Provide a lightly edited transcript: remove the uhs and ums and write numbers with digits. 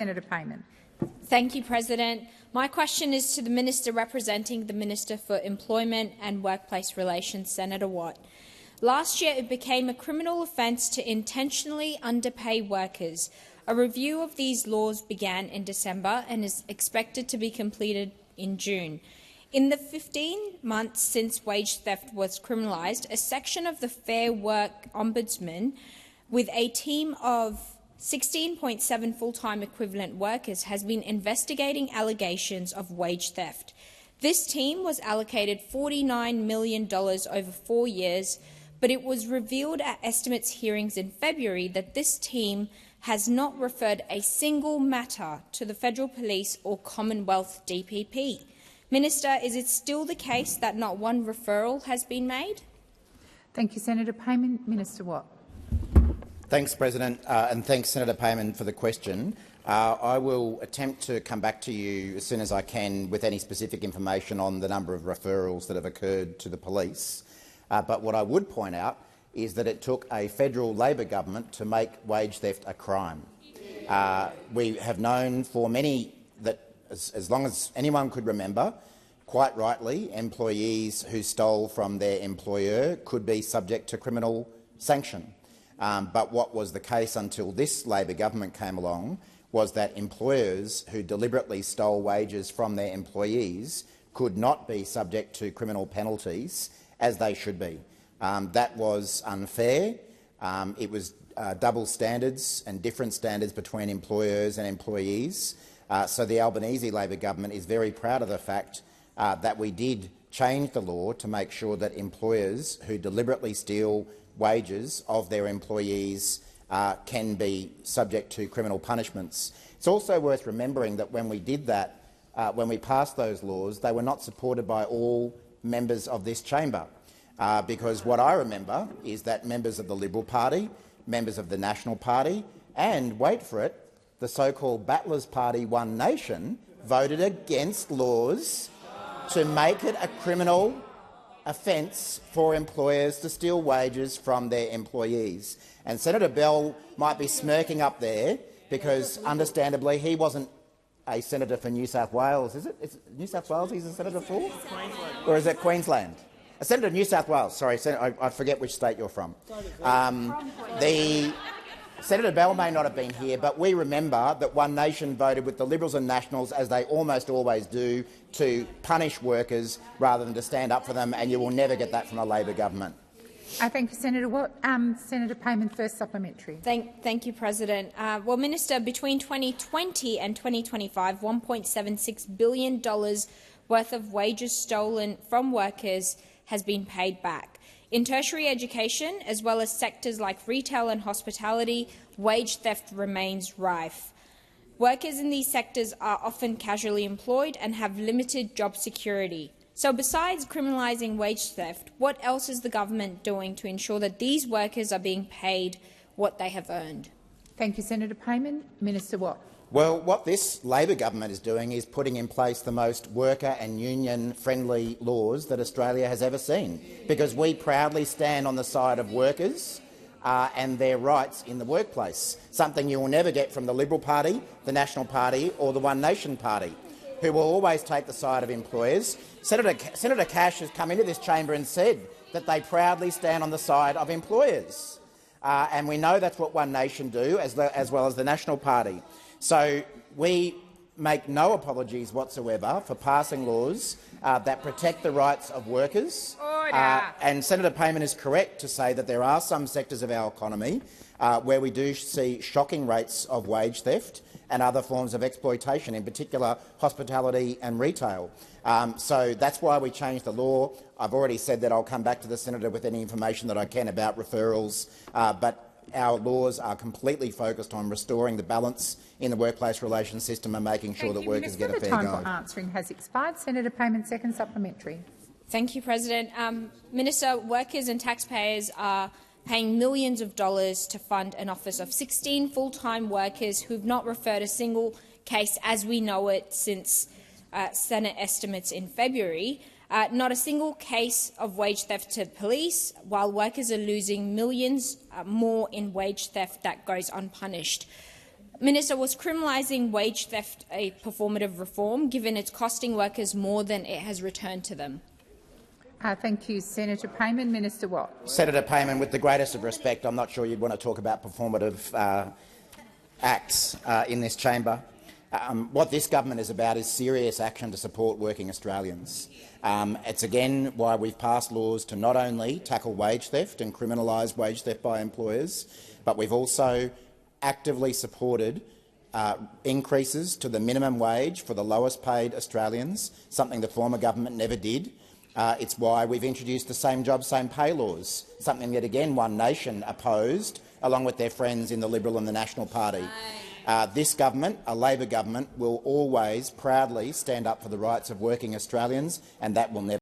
Senator Payman. Thank you, President. My question is to the Minister representing the Minister for Employment and Workplace Relations, Senator Watt. Last year, it became a criminal offence to intentionally underpay workers. A review of these laws began in December and is expected to be completed in June. In the 15 months since wage theft was criminalised, a section of the Fair Work Ombudsman, with a team of 16.7 full-time equivalent workers, has been investigating allegations of wage theft. This team was allocated $49 million over 4 years, but it was revealed at estimates hearings in February that this team has not referred a single matter to the Federal Police or Commonwealth DPP. Minister, is it still the case that not one referral has been made? Thank you, Senator Payman. Minister Watt. Thanks, President, and thanks, Senator Payman, for the question. I will attempt to come back to you as soon as I can with any specific information on the number of referrals that have occurred to the police. But what I would point out is that it took a federal Labor government to make wage theft a crime. We have known for many that, as long as anyone could remember, quite rightly, employees who stole from their employer could be subject to criminal sanction. But what was the case until this Labor government came along was that employers who deliberately stole wages from their employees could not be subject to criminal penalties, as they should be. That was unfair. It was double standards and different standards between employers and employees. So the Albanese Labor government is very proud of the fact that we did change the law to make sure that employers who deliberately steal wages of their employees can be subject to criminal punishments. It's also worth remembering that when we did that, when we passed those laws, they were not supported by all members of this chamber, because what I remember is that members of the Liberal Party, members of the National Party and, wait for it, the so-called Battlers Party One Nation voted against laws to make it a criminal offence for employers to steal wages from their employees. And Senator Bell might be smirking up there because, understandably, he wasn't a senator for New South Wales, is it? Is it New South Wales he's a senator for? Queensland. Or is it Queensland? A senator of New South Wales. Sorry, I forget which state you're from. Senator Bell may not have been here, but we remember that One Nation voted with the Liberals and Nationals, as they almost always do, to punish workers rather than to stand up for them, and you will never get that from a Labor government. Thank you, Senator Watt. Senator Payman, first supplementary. Thank you, President. Well, Minister, between 2020 and 2025, $1.76 billion worth of wages stolen from workers has been paid back. In tertiary education, as well as sectors like retail and hospitality, wage theft remains rife. Workers in these sectors are often casually employed and have limited job security. So besides criminalising wage theft, what else is the government doing to ensure that these workers are being paid what they have earned? Thank you, Senator Payman. Minister Watt. Well, what this Labor government is doing is putting in place the most worker and union-friendly laws that Australia has ever seen, because we proudly stand on the side of workers and their rights in the workplace, something you will never get from the Liberal Party, the National Party or the One Nation Party, who will always take the side of employers. Senator Cash has come into this chamber and said that they proudly stand on the side of employers, and we know that's what One Nation do, as well as the National Party. So we make no apologies whatsoever for passing laws that protect the rights of workers. And Senator Payman is correct to say that there are some sectors of our economy where we do see shocking rates of wage theft and other forms of exploitation, in particular hospitality and retail. So that's why we changed the law. I've already said that I'll come back to the senator with any information that I can about referrals, but our laws are completely focused on restoring the balance in the workplace relations system and making sure that workers get a fair go. The time for answering has expired. Senator Payman, second supplementary. Thank you, President. Minister, workers and taxpayers are paying millions of dollars to fund an office of 16 full-time workers who have not referred a single case as we know it since Senate estimates in February. Not a single case of wage theft to police, while workers are losing millions more in wage theft that goes unpunished. Minister, was criminalising wage theft a performative reform, given it's costing workers more than it has returned to them? Thank you, Senator Payman. Minister Watt. Senator Payman, with the greatest of respect, I'm not sure you'd want to talk about performative acts in this chamber. What this government is about is serious action to support working Australians. It's again why we've passed laws to not only tackle wage theft and criminalise wage theft by employers, but we've also actively supported increases to the minimum wage for the lowest paid Australians, something the former government never did. It's why we've introduced the same job, same pay laws, something that again One Nation opposed, along with their friends in the Liberal and the National Party. This government, a Labor government, will always proudly stand up for the rights of working Australians, and that will never